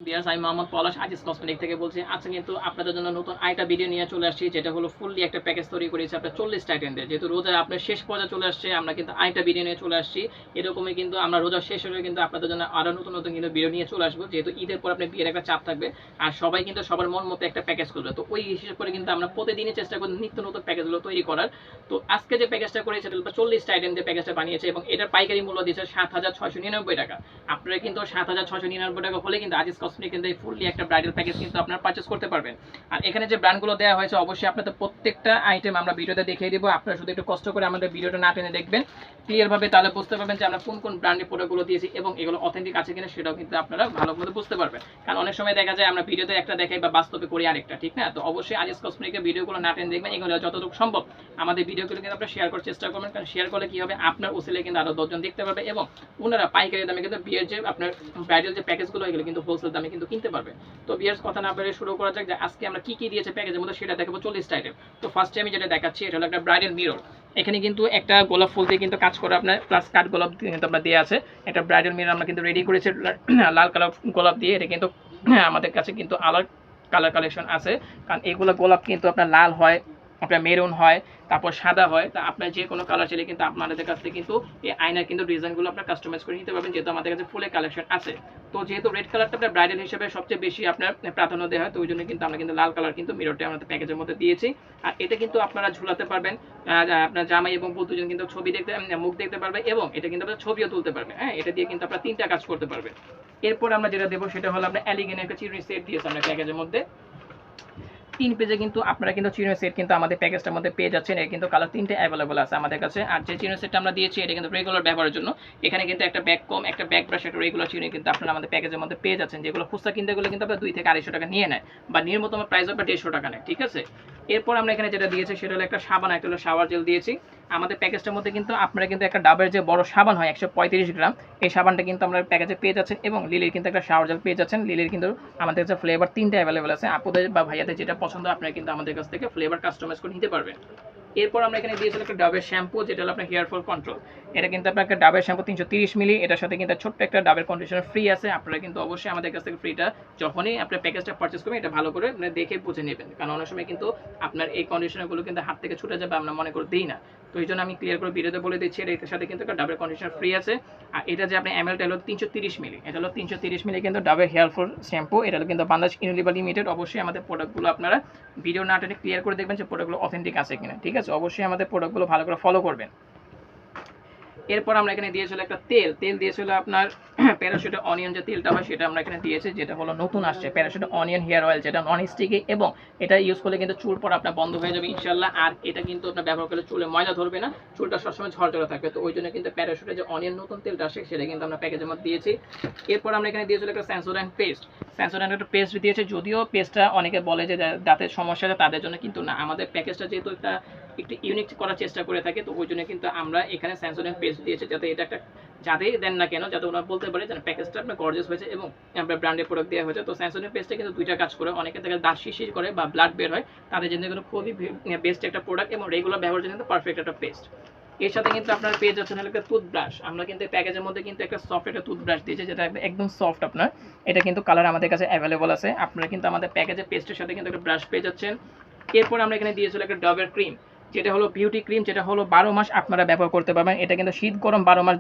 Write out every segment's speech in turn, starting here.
Viewers, আমি মোহাম্মদ পলাশ Aziz cosmetic থেকে বলছি। আজকে কিন্তু আপনাদের জন্য নতুন আরেকটা ভিডিও নিয়ে চলে আসছি, যেটা হলো ফুললি একটা প্যাকেজ তৈরি করেছি আপনার 40টা আইটেম দিয়ে। যেহেতু রোজা আপনার শেষ পর্যায়ে চলে আসছে, আমরা কিন্তু আরেকটা ভিডিও নিয়ে চলে আসছি। এরকমই কিন্তু আমরা রোজা শেষ হলে কিন্তু আপনাদের জন্য আরও নতুন নতুন কিন্তু ভিডিও নিয়ে চলে আসবো, যেহেতু ঈদের পর আপনার বিয়ের একটা চাপ থাকবে আর সবাই কিন্তু সবার মন মতো একটা প্যাকেজ করবে। তো ওই হিসেবে করে কিন্তু আমরা প্রতিদিনই চেষ্টা করি নিত্য নতুন প্যাকেজগুলো তৈরি করার। তো আজকে যে প্যাকেজটা করেছি সেটা হলো 40টা আইটেম দিয়ে প্যাকেজটা বানিয়েছে এবং এটার পাইকারি মূল্য দিয়েছে 7,699 টাকা। আপনারা কিন্তু 7,699 টাকা হলে কিন্তু আজিজ কসমেটিক কিন্তু এই ফুললি একটা ব্রাইডাল প্যাকেজ কিন্তু আপনারা পারচেজ করতে পারবেন। আর এখানে যে ব্র্যান্ডগুলো দেওয়া হয়েছে অবশ্যই আপনাদের প্রত্যেকটা আইটেম আমরা ভিডিওতে দেখিয়ে দিব। আপনারা শুধু একটু কষ্ট করে আমাদের ভিডিওটা না টেনে দেখবেন ক্লিয়ারভাবে, তাহলে বুঝতে পারবেন যে আমরা কোন কোন ব্র্যান্ডের প্রোডাক্টগুলো দিয়েছি এবং এগুলো অথেন্টিক আছে কিনা সেটাও কিন্তু আপনারা ভালোভাবে বুঝতে পারবেন। কারণ অনেক সময় দেখা যায় আমরা ভিডিওতে একটা দেখাই বা বাস্তবে করি আরেকটা, ঠিক না? তো অবশ্যই আজিজ কসমেটিকের ভিডিওগুলো না টেনে দেখবেন। এগুলো যতটুকু সম্ভব আমাদের ভিডিওগুলো কিন্তু আপনারা শেয়ার করার চেষ্টা করবেন, কারণ শেয়ার করলে কি হবে, আপনার ওসিলে কিন্তু আরও 10 জন দেখতে পারবে এবং ওনারা পাইকারি দামে কিন্তু বিয়ের যে আপনার ব্রাইডাল যে প্যাকেজগুলো এগুলো কিন্তু হোলসেল দামে কিন্তু কিনতে পারবে। তো বিয়ার্স, কথা না বলে শুরু করা যাক যে আজকে আমরা কি কি দিয়েছে প্যাকেজের মধ্যে সেটা দেখাবো 40টা আইটেম। তো ফার্স্টে আমি যেটা দেখাচ্ছি এটা হলো একটা ব্রাইডাল মিরর। এখানে কিন্তু একটা গোলাপ ফুল দিয়ে কিন্তু কাজ করে আপনার, প্লাস কাঠ গোলাপ কিন্তু আমরা দিয়ে আছে। একটা ব্রাইডাল মিরর আমরা কিন্তু রেডি করেছি লাল কালার গোলাপ দিয়ে। এটা কিন্তু আমাদের কাছে কিন্তু আলাদা কালার কালেকশন আছে, কারণ এগুলো গোলাপ কিন্তু আপনার লাল হয়, আপনার মেরুন হয়, তারপর সাদা হয়। তা আপনার যে কোনো কালার চাইলে কিন্তু আপনাদের কাছ থেকে কিন্তু এই আয়নার কিন্তু ডিজাইনগুলো আপনার কাস্টমাইজ করে নিতে পারবেন, যেহেতু আমাদের কাছে ফুলের কালেকশন আছে। তো যেহেতু রেড কালারটা আপনার ব্রাইডাল হিসেবে সবচেয়ে বেশি আপনার প্রাধান্য দেওয়া হয়, তো ওই জন্য কিন্তু আমরা কিন্তু লাল কালার কিন্তু মিররটা আমাদের প্যাকেজের মধ্যে দিয়েছি। আর এটা কিন্তু আপনারা ঝুলাতে পারবেন, আপনার জামাই এবং বউ দুজন কিন্তু ছবি দেখতে, মুখ দেখতে পারবে এবং এটা কিন্তু আপনার ছবিও তুলতে পারবে। হ্যাঁ, এটা দিয়ে কিন্তু আপনারা 3টা কাজ করতে পারবেন। এরপর আমরা যেটা দেবো সেটা হলো আপনার এলিগেন্ট একটা চিরুনি সেট দিয়েছে আমরা প্যাকেজের মধ্যে। 3 পেজে কিন্তু আপনারা কিন্তু চিরুনি সেট কিন্তু আমাদের প্যাকেজটার মধ্যে পেয়ে যাচ্ছেন। এর কিন্তু কালার 3টে অ্যাভেলেবল আছে আমাদের কাছে। আর যে চিরুনি সেটটা আমরা দিয়েছি এটা কিন্তু রেগুলার ব্যবহারের জন্য। এখানে কিন্তু একটা ব্যাক কম, একটা ব্যাক ব্রাশ, একটা রেগুলার চিরুনি কিন্তু আপনারা আমাদের প্যাকেজের মধ্যে পেয়ে যাচ্ছেন, যেগুলো খুচরা কিনতে গেলে কিন্তু আপনার 2 থেকে 250 টাকা নিয়ে নেয় বা নিম্নতম প্রাইস হবে 150 টাকা নেয়, ঠিক আছে? এরপর আমরা এখানে যেটা দিয়েছি সেটা হলো একটা সাবান, একটা হলো শাওয়ার জেল দিয়েছি। আমাদের প্যাকেজটার মধ্যে কিন্তু আপনারা কিন্তু একটা ডাবের যে বড় সাবান হয় 135 গ্রাম, এই সাবানটা কিন্তু আমরা প্যাকেজে পেয়ে যাচ্ছেন এবং লিলির কিন্তু একটা শাওয়ার জেল পেয়ে যাচ্ছেন। লিলির কিন্তু আমাদের কাছে ফ্লেভার 3টে অ্যাভেলেবল আছে। আপুদের বা ভাইয়াদের যেটা পছন্দ আপনারা কিন্তু আমাদের কাছ থেকে ফ্লেভার কাস্টমাইজ করে নিতে পারবেন। এরপর আমরা এখানে দিয়েছিলাম একটা ডাবের শ্যাম্পু, যেটা হলো আপনার হেয়ার ফল কন্ট্রোল। এটা কিন্তু আপনার একটা ডাবের শ্যাম্পু 330 মিলি, এটার সাথে কিন্তু ছোট্ট একটা ডাবের কন্ডিশনার ফ্রি আছে। আপনারা কিন্তু অবশ্যই আমাদের কাছ থেকে ফ্রিটা যখনই আপনার প্যাকেজটা পারচেজ করবেন এটা ভালো করে দেখে বুঝে নেবেন, কারণ অনেক সময় কিন্তু আপনার এই কন্ডিশনারগুলো কিন্তু হাত থেকে ছুটে যাবে, আমরা মনে করে দিই না। তো এই জন্য আমি ক্লিয়ার করে ভিডিওতে বলে দিচ্ছি এটার সাথে কিন্তু একটা ডাবের কন্ডিশনার ফ্রি আছে। আর এটা যে আপনার এমএলটা হলো 330 মিলি, এটা হলো 330 মিলি কিন্তু ডাবের হেয়ার ফল শ্যাম্পু। এটা হলো কিন্তু বাংলাদেশ ইউনিলিভার লিমিটেড। অবশ্যই আমাদের প্রোডাক্টগুলো আপনারা ভিডিও না টেনে ক্লিয়ার করে দেখবেন যে প্রোডাক্টগুলো অথেন্টিক আছে কিনা, ঠিক আছে? অবশ্যই আমাদের প্রোডাক্টগুলো ভালো করে ফলো করবেন। এরপর আমরা এখানে দিয়েছিল একটা তেল দিয়েছিল আপনার প্যারাশুট অনিয়ন যে তেলটা হয় সেটা আমরা এখানে দিয়েছি, যেটা হলো নতুন আসছে প্যারাশুট অনিয়ন হেয়ার অয়েল, যেটা নন স্টিকি এবং এটা ইউজ করলে কিন্তু চুল পড়া আপনার বন্ধ হয়ে যাবে ইনশাল্লাহ। আর এটা কিন্তু আপনার ব্যবহার করলে চুলে ময়লা ধরবে না, চুলটা সবসময় ঝরঝরে থাকবে। তো ওই জন্য কিন্তু প্যারাশুটের যে অনিয়ন নতুন তেলটা আসে সেটা কিন্তু আমরা প্যাকেজের মধ্যে দিয়েছি। এরপর আমরা এখানে দিয়েছিল একটা সেন্সোডাইন পেস্ট। সেন্সোডাইন একটা পেস্ট দিয়েছে, যদিও পেস্টটা অনেকে বলে যে দাঁতের সমস্যা আছে তাদের জন্য, কিন্তু না, আমাদের প্যাকেজটা যেহেতু একটা একটু ইউনিক করার চেষ্টা করে থাকে, তো ওই জন্য কিন্তু আমরা এখানে সেন্সোডাইন পেস্ট দিয়েছি, যাতে এটা একটা যাতেই দেন না কেন যাতে ওনারা বলতে পারে যে প্যাকেজটা আপনার গর্জিয়াস হয়েছে এবং আপনার ব্র্যান্ডের প্রোডাক্ট দেওয়া হয়েছে। তো সেন্সোডাইন পেস্টটা কিন্তু 2টা কাজ করে। অনেকে থেকে দাঁত শিরশির করে বা ব্লাড বের হয়, তাদের জন্য কিন্তু খুবই বেস্ট একটা প্রোডাক্ট এবং রেগুলার ব্যবহারের জন্য কিন্তু পারফেক্ট একটা পেস্ট। এর সাথে কিন্তু আপনারা পেয়ে যাচ্ছেন একটা টুথব্রাশ। আমরা কিন্তু প্যাকেজের মধ্যে কিন্তু একটা সফট একটা টুথব্রাশ দিয়েছি, যেটা একদম সফট আপনার। এটা কিন্তু কালার আমাদের কাছে অ্যাভেলেবল আছে। আপনারা কিন্তু আমাদের প্যাকেজের পেস্টের সাথে কিন্তু একটা ব্রাশ পেয়ে যাচ্ছেন। এরপর আমরা এখানে দিয়েছিল একটা ডাবের ক্রিম, যেটা হলো বিউটি ক্রিম, যেটা হলো 12 মাস আপনারা ব্যবহার করতে পারবেন। এটা কিন্তু শীত গরম 12 মাস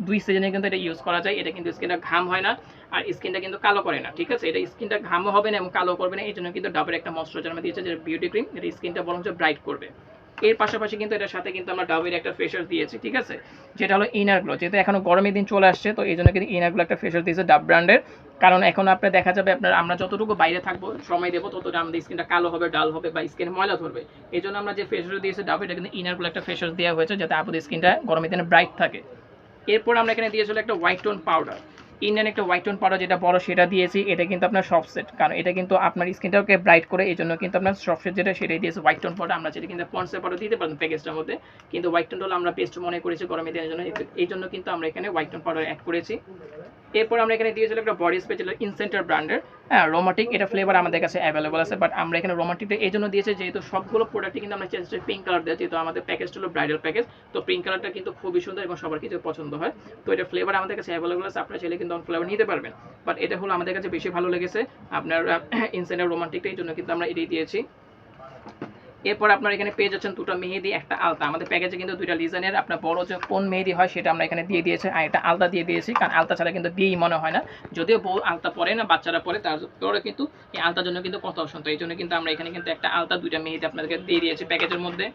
দুই সিজনে কিন্তু এটা ইউজ করা যায়। এটা কিন্তু স্কিনটা ঘাম হয় না আর স্কিনটা কিন্তু কালো করে না, ঠিক আছে? এটা স্কিনটা ঘামও হবে না এবং কালো করবে না, এই জন্য কিন্তু ডাবের একটা ময়শ্চারাইজার আমরা দিয়েছি, যে বিউটি ক্রিম, এটা স্কিনটা বরঞ্চ ব্রাইট করবে। এর পাশাপাশি কিন্তু এটার সাথে কিন্তু আমরা ডাবের একটা ফেশিয়াল দিয়েছি, ঠিক আছে, যেটা হলো ইনার গ্লো। যেহেতু এখনো গরমের দিন চলে আসছে, তো এই জন্য কিন্তু ইনার গ্লো একটা ফেশিয়াল দিয়েছে ডাব ব্র্যান্ডের। কারণ এখন আপনার দেখা যাবে আপনার আমরা যতটুকু বাইরে থাকবো সময় দেবো ততটা আমাদের স্কিনটা কালো হবে, ডাল হবে বা স্কিনে ময়লা ধরবে। এই জন্য আমরা যে ফেশিয়াল দিয়েছি ডাব, এটা কিন্তু ইনার গ্লো একটা ফেশিয়াল দেওয়া হয়েছে, যাতে আপনাদের স্কিনটা গরমের দিনে ব্রাইট থাকে। এরপর আমরা এখানে দিয়েছিল একটা হোয়াইট টোন পাউডার, ইন্ডিয়ান একটা হোয়াইট টোন পাউডার যেটা বড় সেটা দিয়েছি। এটা কিন্তু আপনার সফট সেট, কারণ এটা কিন্তু আপনার স্কিনটাকে ব্রাইট করে, এই জন্য কিন্তু আপনার সফট সেট যেটা সেটাই দিয়েছে হোয়াইট টোন পাউডার। আমরা যেটা কিন্তু পন্ডসের পাউডার দিতে পারেন প্যাকেজটার মধ্যে, কিন্তু হোয়াইট টোন হলো আমরা বেস্ট মনে করেছি গরমের দিনের জন্য, এই জন্য কিন্তু আমরা এখানে হোয়াইট টোন পাউডার অ্যাড করেছি। এরপর আমরা এখানে দিয়েছিল একটা বডি স্প্রে ছিল ইনসেন্টার ব্র্যান্ডের, হ্যাঁ রোমান্টিক, এটা ফ্লেভার আমাদের কাছে অ্যাভেলেবল আছে, বাট আমরা এখানে রোমান্টিকটা এই জন্য দিয়েছি যেহেতু সবগুলো প্রোডাক্টই কিন্তু আমরা চেষ্টা পিঙ্ক কালার দেওয়া, যেহেতু আমাদের প্যাকেজটা হলো ব্রাইডাল প্যাকেজ, তো পিঙ্ক কালারটা কিন্তু খুবই সুন্দর এবং সবার কিছু পছন্দ হয়। তো এটা ফ্লেভার আমাদের কাছে অ্যাভেলেবল আছে, আপনারা চাইলে কিন্তু ফ্লেভার নিতে পারবেন, বাট এটা হলো আমাদের কাছে বেশি ভালো লেগেছে আপনার ইনসেন্টার রোমান্টিকটা, এই জন্য কিন্তু আমরা এটাই দিয়েছি। এরপর আপনার এখানে পেয়ে যাচ্ছেন দুটো মেহেদি, একটা আলতা। আমাদের প্যাকেজে কিন্তু দুইটা ডিজাইনের আপনার বড় যে কোন মেহেদি হয় সেটা আমরা এখানে দিয়ে দিয়েছি, আর এটা আলতা দিয়ে দিয়েছি, কারণ আলতা ছাড়া কিন্তু বিয়েই মনে হয় না, যদিও বউ আলতা পরে না, বাচ্চারা পরে, তারপরে কিন্তু এই আলতার জন্য কিন্তু কত অপশন, তো এই জন্য কিন্তু আমরা এখানে কিন্তু একটা আলতা দুইটা মেহেদি আপনাদেরকে দিয়ে দিয়েছি প্যাকেজের মধ্যে।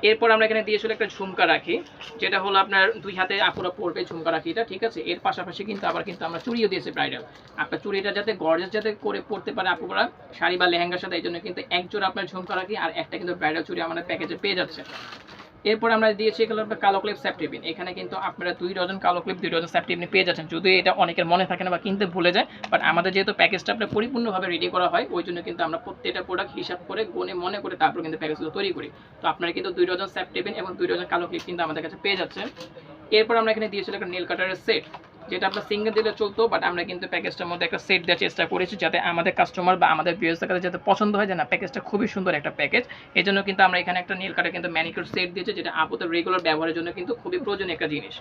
এরপর আমরা এখানে দিয়েছিল একটা ঝুমকা রাখি, যেটা হলো আপনার দুই হাতে আপুরা পরবে ঝুমকা রাখিটা, ঠিক আছে। এর পাশাপাশি কিন্তু আবার কিন্তু আমরা চুড়িও দিয়েছি ব্রাইডাল, আপনার চুড়িটা যাতে গর্জাস যাতে করে পড়তে পারে আপুরা শাড়ি বা লেহেঙ্গার সাথে, এই জন্য কিন্তু এক জোড়া আপনার ঝুমকা রাখি আর একটা কিন্তু ব্রাইডাল চুড়ি আমাদের প্যাকেজে পেয়ে যাচ্ছে। এরপর আমরা দিয়েছি এগুলো আপনার কালো ক্লিপ স্যাপটিপিন, এখানে কিন্তু আপনারা 2 ডজন কালো ক্লিপ 2 ডজন স্যাপটিপিন পেয়ে যাচ্ছেন, যদিও এটা অনেকের মনে থাকে না বা কিনতে ভুলে যায়, বাট আমাদের যেহেতু প্যাকেজটা আপনার পরিপূর্ণভাবে রেডি করা হয়, ওই জন্য কিন্তু আমরা প্রত্যেকটা প্রোডাক্ট হিসাব করে গুনে মনে করে তারপর কিন্তু প্যাকেজগুলো তৈরি করি। তো আপনারা কিন্তু 2 ডজন স্যাপটিপিন এবং 2 ডজন কালো ক্লিপ কিন্তু আমাদের কাছে পেয়ে যাচ্ছে। এরপর আমরা এখানে দিয়েছিলাম একটা নেল কাটারের সেট, যেটা আপনার সিঙ্গেল দিলে চলতো, বাট আমরা কিন্তু প্যাকেজটার মধ্যে একটা সেট দেওয়ার চেষ্টা করেছি, যাতে আমাদের কাস্টমার বা আমাদের ভিউয়ার্সদের কাছে যাতে পছন্দ হয় যে না প্যাকেজটা খুবই সুন্দর একটা প্যাকেজ। এই জন্য কিন্তু আমরা এখানে একটা নেল কাটার কিন্তু ম্যানিকিউর সেট দিয়েছি, যেটা আপুদের রেগুলার ব্যবহারের জন্য কিন্তু খুবই প্রয়োজনীয় একটা জিনিস।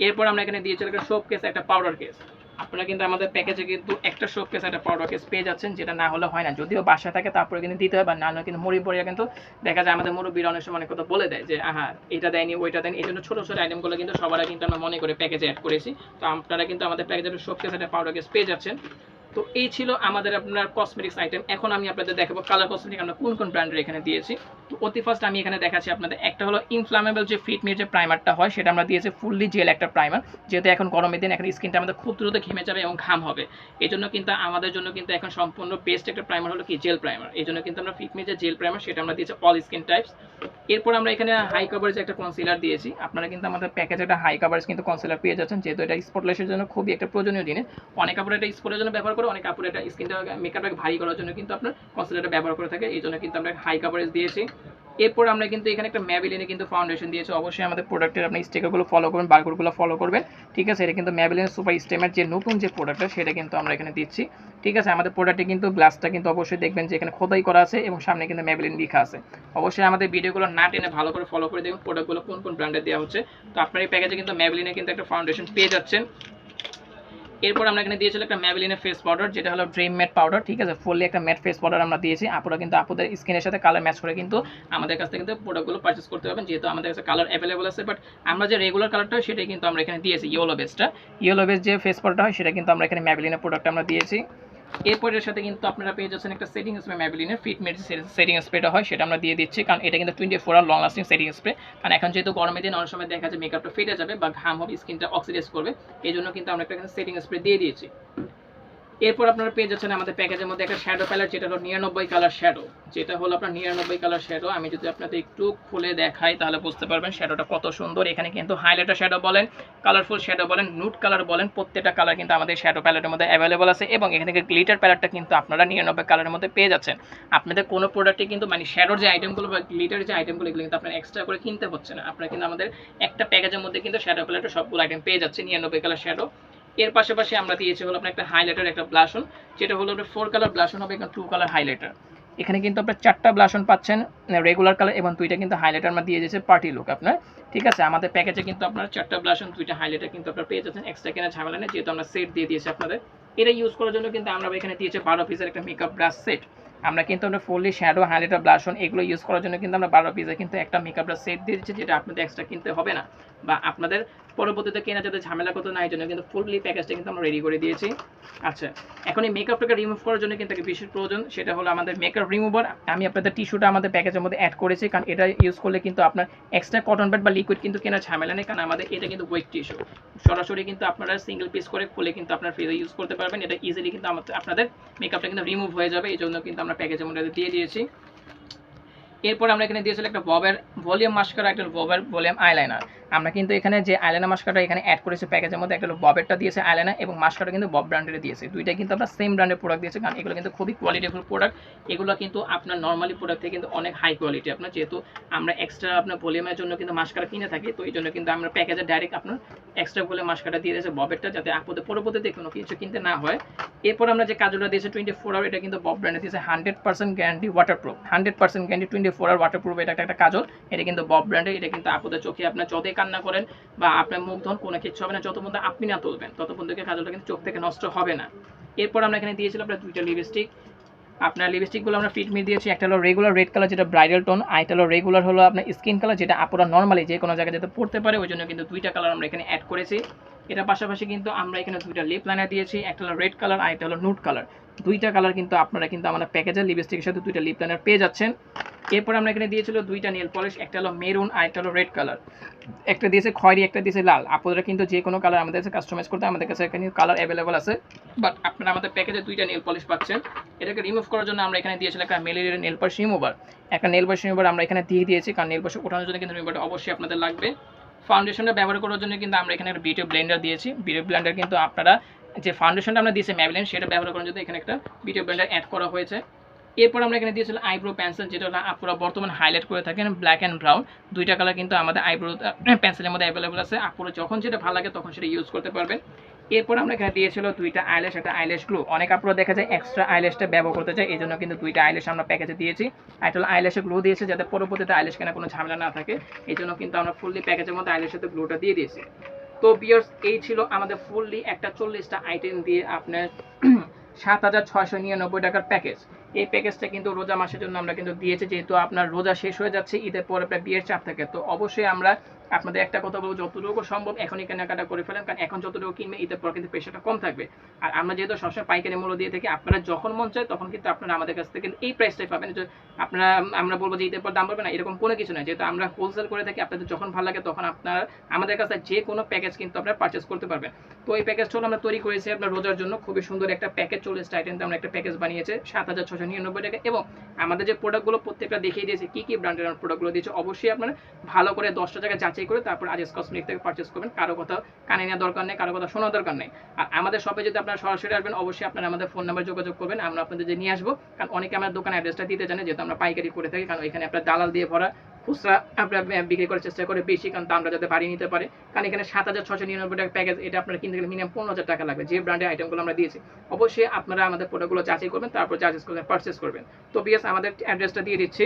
এরপর আমরা এখানে দিয়েছিলাম একটা শোপ কেস, একটা পাউডার কেস। আপনারা কিন্তু আমাদের প্যাকেজে কিন্তু একটা শোপ কেস একটা পাউডার কেস পেয়ে যাচ্ছেন, যেটা না হলে হয় না, যদিও বাসা থাকে তারপরে কিন্তু দিতে হয়, বা না হলে কিন্তু মুড়ি পড়িয়া কিন্তু দেখা যায় আমাদের মুরব্বীরা অনেক সময় অনেক কথা বলে দেয় যে আহা এটা দেয়নি ওইটা দেয়নি, এই জন্য ছোটো ছোটো আইটেমগুলো কিন্তু সবাই কিন্তু আমরা মনে করে প্যাকেজে অ্যাড করেছি। তো আপনারা কিন্তু আমাদের প্যাকেজে একটা শোপ কেস একটা পাউডার কেস পেয়ে যাচ্ছেন। তো এই ছিল আমাদের আপনার কসমেটিক্স আইটেম। এখন আমি আপনাদের দেখাবো কালার কসমেটিক আমরা কোন কোন ব্র্যান্ডের এখানে দিয়েছি। তো অতি ফার্স্ট আমি এখানে দেখাচ্ছি আপনাদের, একটা হলো ইনফ্লামেবল যে ফিটমির যে প্রাইমারটা হয় সেটা আমরা দিয়েছি ফুললি জেল একটা প্রাইমার, যেহেতু এখন গরমের দিন এখন স্কিনটা আমাদের খুব দ্রুত ঘেমে যাবে এবং ঘাম হবে, এই জন্য কিন্তু আমাদের জন্য কিন্তু এখন সম্পূর্ণ বেস্ট একটা প্রাইমার হলো কি জেল প্রাইমার, এই জন্য কিন্তু আমরা ফিটমির যে জেল প্রাইমার সেটা আমরা দিয়েছি অল স্কিন টাইপস। এরপর আমরা এখানে হাই কভারেজ একটা কনসিলার দিয়েছি, আপনারা কিন্তু আমাদের প্যাকেজে একটা হাই কভারেজ কিন্তু কনসিলার পেয়ে যাচ্ছেন, যেহেতু এটা স্পটলাইটের জন্য খুবই একটা প্রয়োজনীয় জিনিস। অনেক কাপড় এটা স্পটের জন্য ব্যবহার করে, অনেক কাপড় এটা স্কিনটা মেকআপটাকে ভারী করার জন্য কিন্তু আপনার কনসিলারটা ব্যবহার করে থাকে, এই জন্য কিন্তু আমরা হাই কভারেজ দিয়েছি। এরপর আমরা কিন্তু এখানে একটা ম্যাবেলিনে কিন্তু ফাউন্ডেশন দিয়েছি, অবশ্যই আমাদের প্রোডাক্টের আপনি স্টিকারগুলো ফলো করবেন, বারকোডগুলো ফলো করবেন, ঠিক আছে। এটা কিন্তু ম্যাবেলিনের সুপার স্টেমের যে নতুন যে প্রোডাক্টটা সেটা কিন্তু আমরা এখানে দিচ্ছি, ঠিক আছে। আমাদের প্রোডাক্টে কিন্তু গ্লাসটা কিন্তু অবশ্যই দেখবেন যে এখানে খোদাই করা আছে এবং সামনে কিন্তু ম্যাবেলিন লেখা আছে। অবশ্যই আমাদের ভিডিওগুলো না টেনে ভালো করে ফলো করে দেখবেন প্রোডাক্টগুলো কোন কোন ব্র্যান্ডের দেওয়া হচ্ছে। তো আপনার এই প্যাকেজে কিন্তু ম্যাবেলিনে কিন্তু একটা ফাউন্ডেশন পেয়ে যাচ্ছেন। এরপর আমরা এখানে দিয়েছিলাম একটা ম্যাবেলিনের ফেস পাউডার, যেটা হলো ড্রিম ম্যাট পাউডার, ঠিক আছে। ফুললি একটা ম্যাট ফেস পাউডার আমরা দিয়েছি, আপনারা কিন্তু আপনাদের স্কিনের সাথে কালার ম্যাচ করে কিন্তু আমাদের কাছ থেকে কিন্তু প্রোডাক্টগুলো পারচেস করতে পারবেন, যেহেতু আমাদের কাছে কালার অ্যাভেলেবল আছে। বাট আমরা যে রেগুলার কালারটা সেটাই কিন্তু আমরা এখানে দিয়েছি, ইয়েলো বেস যে ফেস পাউডারটা হয় সেটা কিন্তু আমরা এখানে ম্যাবেলিনের প্রোডাক্ট আমরা দিয়েছি। এরপর এর সাথে কিন্তু আপনারা পেয়ে যাচ্ছেন একটা সেটিং স্প্রে, ম্যাবেলিনের ফিটমির সেটিং স্প্রেটা হয় সেটা আমরা দিয়ে দিচ্ছি, কারণ এটা কিন্তু 24 hour long lasting setting spray, কারণ এখন যেহেতু গরমের দিন অনেক সময় দেখা যায় মেকআপটা ফেটে যাবে বা ঘাম হবে, স্কিনটা অক্সিডাইজ করবে, এই জন্য কিন্তু আমরা একটা সেটিং স্প্রে দিয়ে দিয়েছি। এরপর আপনারা পেয়ে যাচ্ছেন আমাদের প্যাকেজের মধ্যে একটা শ্যাডো প্যালেট, যেটা হলো 99 কালার শ্যাডো, যেটা হলো আপনার 99 কালার শ্যাডো। আমি যদি আপনাদের একটু খুলে দেখাই তাহলে বুঝতে পারবেন শ্যাডোটা কত সুন্দর। এখানে কিন্তু হাইলাইটার শ্যাডো বলেন, কালারফুল শ্যাডো বলেন, নুড কালার বলেন, প্রত্যেকটা কালার কিন্তু আমাদের শ্যাডো প্যালেটের মধ্যে অ্যাভেলেবল আছে, এবং এখানে গ্লিটার প্যালেটটা কিন্তু আপনারা 99 কালারের মধ্যে পেয়ে যাচ্ছেন। আপনাদের কোনো প্রোডাক্টে কিন্তু মানে শ্যাডোর যে আইটেমগুলো বা গ্লিটারের যে আইটেমগুলো এগুলো কিন্তু আপনার এক্সট্রা করে কিনতে হচ্ছে না, আপনারা কিন্তু আমাদের একটা প্যাকেজের মধ্যে কিন্তু শ্যাডো প্যালেটের সবগুলো আইটেম পেয়ে যাচ্ছে 99 কালার শ্যাডো। এর পাশাপাশি আমরা দিয়েছি হলো আপনার একটা হাইলাইটার, একটা ব্লাশন, যেটা হলো আপনার 4 কালার ব্লাশন হবে, একটা 2 কালার হাইলাইটার। এখানে কিন্তু আপনার 4টা ব্লাশন পাচ্ছেন রেগুলার কালার, এবং 2টা কিন্তু হাইলাইটার আমরা দিয়ে দিয়েছি পার্টি লুক আপনার, ঠিক আছে। আমাদের প্যাকেজে কিন্তু আপনার 4টা ব্লাশন 2টা হাইলাইটার কিন্তু আপনারা পেয়ে যাচ্ছেন, এক্সট্রা কেনা ঝামেলা নেই, যেহেতু আমরা সেট দিয়ে দিয়েছি আপনাদের। এটা ইউজ করার জন্য কিন্তু আমরা এখানে দিয়েছি 12 পিসের একটা মেকআপ ব্রাশ সেট। আমরা কিন্তু আমরা ফুললি শ্যাডো, হাইলাইটার, ব্লাশন এগুলো ইউজ করার জন্য কিন্তু আমরা 12 পিসের কিন্তু একটা মেকআপ ব্রাশ সেট দিয়ে দিচ্ছি, যেটা আপনাদের এক্সট্রা কিনতে হবে না, বা আপনাদের পরবর্তীতে কেনা যাতে ঝামেলা করতে না, এই জন্য কিন্তু ফুললি প্যাকেজটা কিন্তু আমরা রেডি করে দিয়েছি। আচ্ছা, এখন এই মেকআপটাকে রিমুভ করার জন্য কিন্তু একটা বিশেষ প্রয়োজন, সেটা হলো আমাদের মেকআপ রিমুভার। আমি আপনাদের টিস্যুটা আমাদের প্যাকেজের মধ্যে অ্যাড করেছি, কারণ এটা ইউজ করলে কিন্তু আপনার এক্সট্রা কটন প্যাড বা লিকুইড কিন্তু কেনার ঝামেলা নেই, কারণ আমাদের এটা কিন্তু ওয়েট টিস্যু, সরাসরি কিন্তু আপনারা সিঙ্গেল পিস করে খুলে কিন্তু আপনার ফেসে ইউজ করতে পারবেন। এটা ইজিলি কিন্তু আপনাদের মেকআপটা কিন্তু রিমুভ হয়ে যাবে, এই জন্য কিন্তু আমরা প্যাকেজের মধ্যে দিয়ে দিয়েছি। এরপর আমরা এখানে দিয়েছিলাম একটা ববের ভলিউম মাস্কারা, একটা ববের ভলিউম আইলাইনার। আমরা কিন্তু এখানে যে আইলাইনার মাস্কারাটা এখানে অ্যাড করেছি প্যাকেজের মধ্যে, একটা ববেরটা দিয়েছে আইলাইনার, এবং মাস্কারা কিন্তু বব ব্র্যান্ডের দিয়েছে, দুইটা কিন্তু আমরা সেম ব্র্যান্ডের প্রোডাক্ট দিয়েছি, কারণ এগুলো কিন্তু খুবই কোয়ালিটিফুল প্রোডাক্ট। এগুলো কিন্তু আপনার নর্মালি প্রোডাক্ট থেকে কিন্তু অনেক হাই কোয়ালিটি, আপনার যেহেতু আমরা এক্সট্রা আপনার ভলিউমের জন্য কিন্তু মাস্কারা কিনে থাকি, তো এই জন্য কিন্তু আমরা প্যাকেজে ডাইরেক্ট আপনার এক্সট্রা বলে মাস্কাটা দিয়ে দিয়েছে ববেরটা, যাতে আপদে পরবর্তীতে কোনো কিছু কিনতে না হয়। এরপর আমরা যে কাজলটা দিয়েছে 24 আওয়ার, এটা কিন্তু বব ব্র্যান্ডে দিয়েছে 100% guarantee waterproof, 100% guarantee 24 hour waterproof. এটা একটা কাজল, এটা কিন্তু বব ব্র্যান্ডের। এটা কিন্তু আপদে চোখে আপনার যতই কান্না করেন বা আপনার মুখ ধন কোনো কিছু হবে না, যত পর্যন্ত আপনি না তুলবেন তত পর্যন্ত কাজলটা কিন্তু চোখ থেকে নষ্ট হবে না। এরপর আমরা এখানে দিয়েছিলাম আপনার 2টা লিপস্টিক। আপনার লিপস্টিকগুলো আমরা ফিটমি দিয়েছি, একটা হলো রেগুলার রেড কালার যেটা ব্রাইডাল টোন, আরেকটা হলো রেগুলার হলো আপনার স্কিন কালার যেটা আপুরা নর্মালি যে কোনো জায়গায় যাতে পড়তে পারে, ওই জন্য কিন্তু 2টা কালার আমরা এখানে অ্যাড করেছি। এটার পাশাপাশি কিন্তু আমরা এখানে 2টা লিপ লাইনার দিয়েছি, একটা হলো রেড কালার আর একটা হলো নুড কালার। 2টা কালার কিন্তু আপনারা কিন্তু আমাদের প্যাকেজের লিপস্টিকের সাথে 2টা লিপ লাইনার পেয়ে যাচ্ছেন। এরপর আমরা এখানে দিয়েছিল 2টা নেল পলিশ, একটা হলো মেরুন আর একটা হলো রেড কালার, একটা দিয়েছে খয়েরি, একটা দিয়েছে লাল। আপনারা কিন্তু যে কোনো কালার আমাদের কাছে কাস্টমাইজ করতে আমাদের কাছে এখানে কালার অ্যাভেলেবল আছে, বাট আপনারা আমাদের প্যাকেজে 2টা নেল পলিশ পাচ্ছেন। এটাকে রিমুভ করার জন্য আমরা এখানে দিয়েছিলাম একটা মেলেরিয়ার নেল পলিশ রিমুভার, একটা নেল পলিশ রিমুভার আমরা এখানে দিয়ে দিয়েছি, কারণ নেল পলিশ ওঠানোর জন্য কিন্তু রিমুভারটা অবশ্যই আপনাদের লাগবে। ফাউন্ডেশনটা ব্যবহার করার জন্য কিন্তু আমরা এখানে একটা বিউটি ব্লেন্ডার দিয়েছি। বিউটি ব্লেন্ডার কিন্তু আপনারা যে ফাউন্ডেশনটা আমরা দিয়েছি ম্যাবলিন, সেটা ব্যবহার করার জন্য এখানে একটা বিউটি ব্লেন্ডার অ্যাড করা হয়েছে। এরপর আমরা এখানে দিয়েছিলাম আইব্রো পেন্সিল, যেটা আপনারা বর্তমানে হাইলাইট করে থাকেন ব্ল্যাক অ্যান্ড ব্রাউন। 2টা কালার কিন্তু আমাদের আইব্রো পেন্সিলের মধ্যে অ্যাভেলেবল আছে, আপনারা যখন যেটা ভালো লাগে তখন সেটা ইউজ করতে পারবেন। এরপর আমরা এখানে দিয়েছিল 2টা আইল্যাশ, একটা আইল্যাশ গ্লু। অনেক আপনারা দেখা যায় এক্সট্রা আইল্যাশটা ব্যবহার করতে চাই, এই জন্য কিন্তু 2টা আইল্যাশ আমরা প্যাকেজে দিয়েছি। একটা আইল্যাশের গ্লু দিয়েছে যাতে পরবর্তীতে আইল্যাশ কেনা কোনো ঝামেলা না থাকে, এই জন্য কিন্তু আমরা ফুললি প্যাকেজের মধ্যে আইল্যাশের সাথে গ্লুটা দিয়ে দিয়েছি। তো ভিউয়ার্স, এই ছিল আমাদের ফুললি একটা 40টা আইটেম দিয়ে আপনার 7,699 টাকার প্যাকেজ। এই প্যাকেজটা কিন্তু রোজা মাসের জন্য আমরা কিন্তু দিয়েছি, যেহেতু আপনার রোজা শেষ হয়ে যাচ্ছে, ঈদের পরে আপনার বিয়ের চাপ থাকে। তো অবশ্যই আমরা আপনাদের একটা কথা বলবো, যতটুকু সম্ভব এখনই কেনাকাটা করে ফেলেন, কারণ এখন যতটুকু কিনবে ঈদের পর কিন্তু প্রেশারটা কম থাকবে। আর আমরা যেহেতু সবসময় পাইকারি মূল্য দিয়ে থাকি, আপনারা যখন মন চায় তখন কিন্তু আপনারা আমাদের কাছ থেকে এই প্রাইসটাই পাবেন। যে আপনারা আমরা বলবো যে ঈদের পর দাম পাবে না, এরকম কোনো কিছু নয়। যেহেতু আমরা হোলসেল করে থাকি, আপনাদের যখন ভালো লাগে তখন আপনারা আমাদের কাছে যে কোনো প্যাকেজ কিন্তু আপনারা পারচেস করতে পারবেন। তো এই প্যাকেজটা হলো আমরা তৈরি করেছি আপনার রোজার জন্য, খুবই সুন্দর একটা প্যাকেজ, 40টা আইটেম আমরা একটা প্যাকেজ বানিয়েছে 7,699 টাকা। এবং আমাদের যে প্রোডাক্টগুলো প্রত্যেকটা দেখিয়ে দিয়েছে কি কি ব্র্যান্ডের প্রোডাক্টগুলো দিয়েছে। অবশ্যই আপনারা ভালো করে 10টা জায়গায় যাচাই করে তারপর আজিজ কসমেটিক থেকে পারচেস করবেন। কারো কথা কানে নেওয়ার দরকার নেই, কারো কথা শোনার দরকার নেই। আর আমাদের শপে যদি আপনারা সরাসরি আসবেন, অবশ্যই আপনারা আমাদের ফোন নাম্বার যোগাযোগ করবেন, আমরা আপনাদের যে নিয়ে আসবো। কারণ অনেকে আমার দোকান অ্যাড্রেসটা দিতে জানে, যেহেতু আমরা পাইকারি করে থাকি, কারণ এখানে আপনার দালাল দিয়ে ভরা, খুচরা আপনারা বিক্রি করার চেষ্টা করে বেশি, কারণ দামটা যাতে বাড়িয়ে নিতে পারে। কারণ এখানে 7,699 টাকা প্যাকেজ, এটা আপনারা কিনতে গেলে মিনিমাম 15,000 টাকা লাগবে, যে ব্র্যান্ডের আইটেমগুলো আমরা দিয়েছি। অবশ্যই আপনারা আমাদের প্রোডাক্টগুলো যাচাই করবেন, তারপর যাচাই করে পারচেস করবেন। তো বিএস আমাদের অ্যাড্রেসটা দিয়ে দিচ্ছি।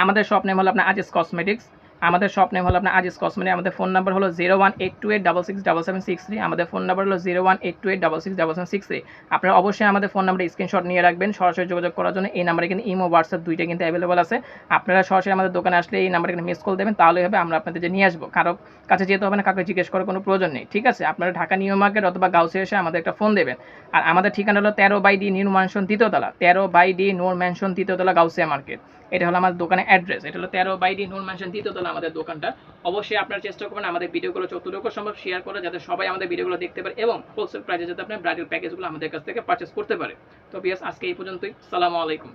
আমাদের শপ নেম হলো আপনার আজিজ কসমেটিক্স। আমাদের শপ নেম হলো আপনার আজিজ কসমেটিক্স। আমাদের ফোন নাম্বার হলো 01828667763। আমাদের ফোন নাম্বার হলো 01828667763। আপনারা অবশ্যই আমাদের ফোন নাম্বারে স্ক্রিনশট নিয়ে রাখবেন সরাসরি যোগাযোগ করার জন্য। এই নাম্বারে কিন্তু ইমো হোয়াটসঅ্যাপ 2টা কিন্তু অ্যাভেলেবল আছে। আপনারা সরাসরি আমাদের দোকানে আসলে এই নাম্বারে কিন্তু মিস কল দেবেন, তাহলেই হবে আমরা আপনাদের যে নিয়ে আসবো। কারো কাছে যেতে হবে না, কাউকে জিজ্ঞেস করার কোনো প্রয়োজন নেই, ঠিক আছে? আপনারা ঢাকা নিউ মার্কেট অথবা গাউসে এসে আমাদের একটা ফোন দেবেন। আর আমাদের ঠিকানা হলো 13/D নূর ম্যানশন 2য় তলা, 13/D নূর ম্যানশন 2য় তলা, গাউসিয়া মার্কেট। এটা হলো আমাদের দোকানের অ্যাড্রেস। এটা হলো 13/D নূর ম্যানশন 2য় তলা আমাদের দোকানটা। অবশ্যই আপনারা চেষ্টা করবেন আমাদের ভিডিওগুলো যতটুকু সম্ভব শেয়ার করে, যাতে সবাই আমাদের ভিডিওগুলো দেখতে পারে এবং হোলসেল প্রাইসে যাতে আপনার ব্রাইডাল প্যাকেজগুলো আমাদের কাছ থেকে পারচেস করতে পারে। তো বিয়াস, আজকে এই পর্যন্তই। আসসালামু আলাইকুম।